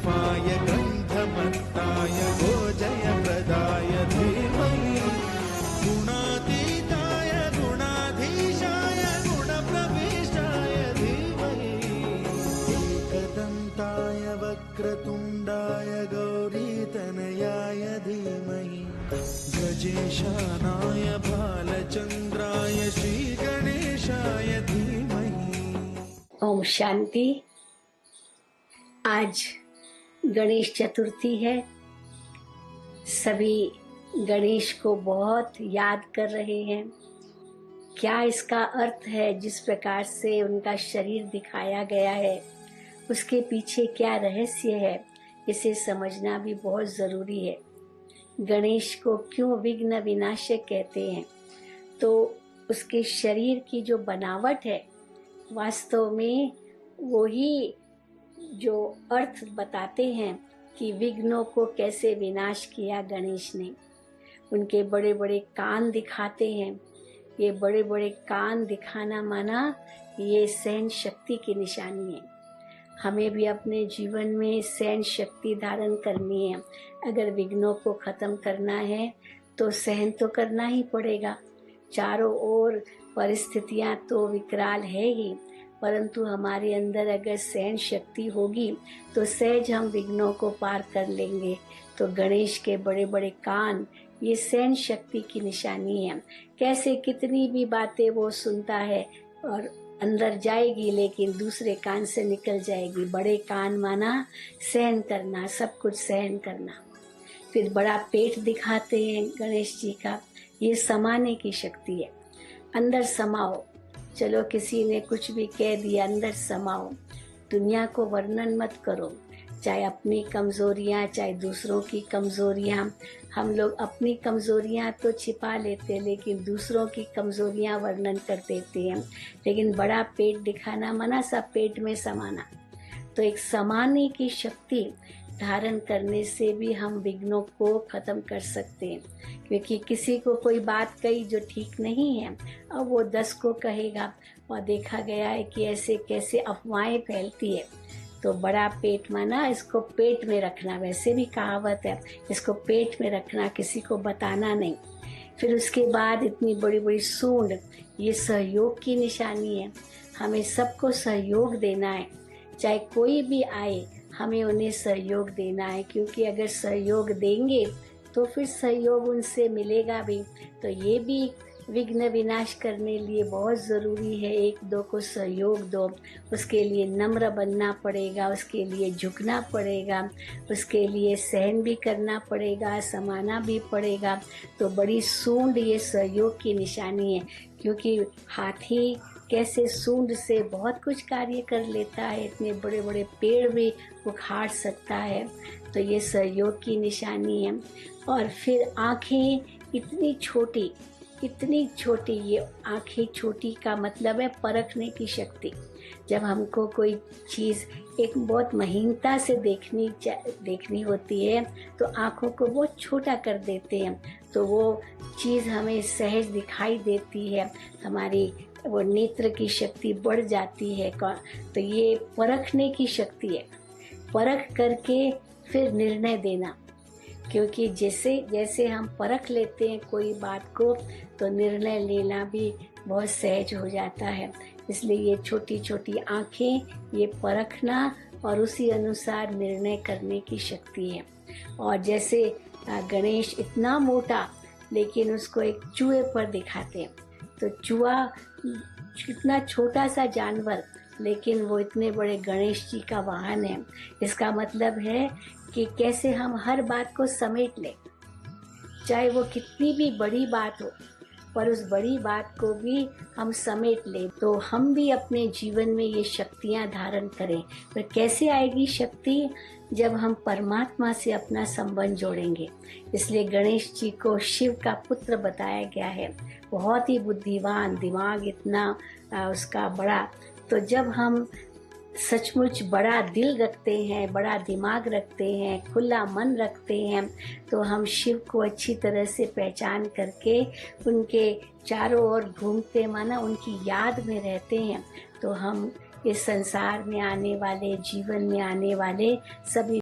रूपाय गन्धमत्ताय गोजयप्रदाय धीमहि गुणातीताय गुणाधीशाय गुणप्रविष्टाय धीमहि एकदन्ताय वक्रतुण्डाय गौरीतनयाय धीमहि गजेशानाय भालचन्द्राय श्रीगणेशाय धीमहि। ओम शांति। आज गणेश चतुर्थी है। सभी गणेश को बहुत याद कर रहे हैं। क्या इसका अर्थ है? जिस प्रकार से उनका शरीर दिखाया गया है उसके पीछे क्या रहस्य है, इसे समझना भी बहुत ज़रूरी है। गणेश को क्यों विघ्न विनाशक कहते हैं? तो उसके शरीर की जो बनावट है वास्तव में वही जो अर्थ बताते हैं कि विघ्नों को कैसे विनाश किया गणेश ने। उनके बड़े बड़े कान दिखाते हैं। ये बड़े बड़े कान दिखाना माना ये सहन शक्ति की निशानी है। हमें भी अपने जीवन में सहन शक्ति धारण करनी है। अगर विघ्नों को ख़त्म करना है तो सहन तो करना ही पड़ेगा। चारों ओर परिस्थितियां तो विकराल है ही, परंतु हमारे अंदर अगर सहन शक्ति होगी तो सहज हम विघ्नों को पार कर लेंगे। तो गणेश के बड़े बड़े कान ये सहन शक्ति की निशानी है। कैसे कितनी भी बातें वो सुनता है और अंदर जाएगी लेकिन दूसरे कान से निकल जाएगी। बड़े कान माना सहन करना, सब कुछ सहन करना। फिर बड़ा पेट दिखाते हैं गणेश जी का, ये समाने की शक्ति है। अंदर समाओ। चलो किसी ने कुछ भी कह दिया, अंदर समाओ। दुनिया को वर्णन मत करो, चाहे अपनी कमज़ोरियाँ चाहे दूसरों की कमज़ोरियाँ। हम लोग अपनी कमज़ोरियाँ तो छिपा लेते हैं लेकिन दूसरों की कमज़ोरियाँ वर्णन कर देते हैं। लेकिन बड़ा पेट दिखाना मना सब पेट में समाना। तो एक समाने की शक्ति धारण करने से भी हम विघ्नों को ख़त्म कर सकते हैं। क्योंकि किसी को कोई बात कही जो ठीक नहीं है, अब वो 10 को कहेगा और देखा गया है कि ऐसे कैसे अफवाहें फैलती है। तो बड़ा पेट माना इसको पेट में रखना। वैसे भी कहावत है, इसको पेट में रखना, किसी को बताना नहीं। फिर उसके बाद इतनी बड़ी बड़ी सूंड, ये सहयोग की निशानी है। हमें सबको सहयोग देना है। चाहे कोई भी आए हमें उन्हें सहयोग देना है, क्योंकि अगर सहयोग देंगे तो फिर सहयोग उनसे मिलेगा भी। तो ये भी विघ्न विनाश करने लिए बहुत ज़रूरी है। एक दो को सहयोग दो, उसके लिए नम्र बनना पड़ेगा, उसके लिए झुकना पड़ेगा, उसके लिए सहन भी करना पड़ेगा, समाना भी पड़ेगा। तो बड़ी सूंड ये सहयोग की निशानी है। क्योंकि हाथी कैसे सूंड से बहुत कुछ कार्य कर लेता है, इतने बड़े बड़े पेड़ भी उखाड़ सकता है। तो ये सहयोग की निशानी है। और फिर आँखें इतनी छोटी, ये आँखें छोटी का मतलब है परखने की शक्ति। जब हमको कोई चीज़ एक बहुत महीनता से देखनी होती है तो आँखों को बहुत छोटा कर देते हैं, तो वो चीज़ हमें सहज दिखाई देती है। हमारी वो नेत्र की शक्ति बढ़ जाती है। तो ये परखने की शक्ति है। परख करके फिर निर्णय देना। क्योंकि जैसे हम परख लेते हैं कोई बात को तो निर्णय लेना भी बहुत सहज हो जाता है। इसलिए ये छोटी छोटी आँखें, ये परखना और उसी अनुसार निर्णय करने की शक्ति है। और जैसे गणेश इतना मोटा लेकिन उसको एक चूहे पर दिखाते हैं। तो चूहा कितना छोटा सा जानवर लेकिन वो इतने बड़े गणेश जी का वाहन है। इसका मतलब है कि कैसे हम हर बात को समेट लें, चाहे वो कितनी भी बड़ी बात हो, पर उस बड़ी बात को भी हम समेट लें। तो हम भी अपने जीवन में ये शक्तियाँ धारण करें। तो कैसे आएगी शक्ति? जब हम परमात्मा से अपना संबंध जोड़ेंगे। इसलिए गणेश जी को शिव का पुत्र बताया गया है। बहुत ही बुद्धिमान, दिमाग इतना उसका बड़ा। तो जब हम सचमुच बड़ा दिल रखते हैं, बड़ा दिमाग रखते हैं, खुला मन रखते हैं, तो हम शिव को अच्छी तरह से पहचान करके उनके चारों ओर घूमते माना उनकी याद में रहते हैं। तो हम इस संसार में आने वाले, जीवन में आने वाले सभी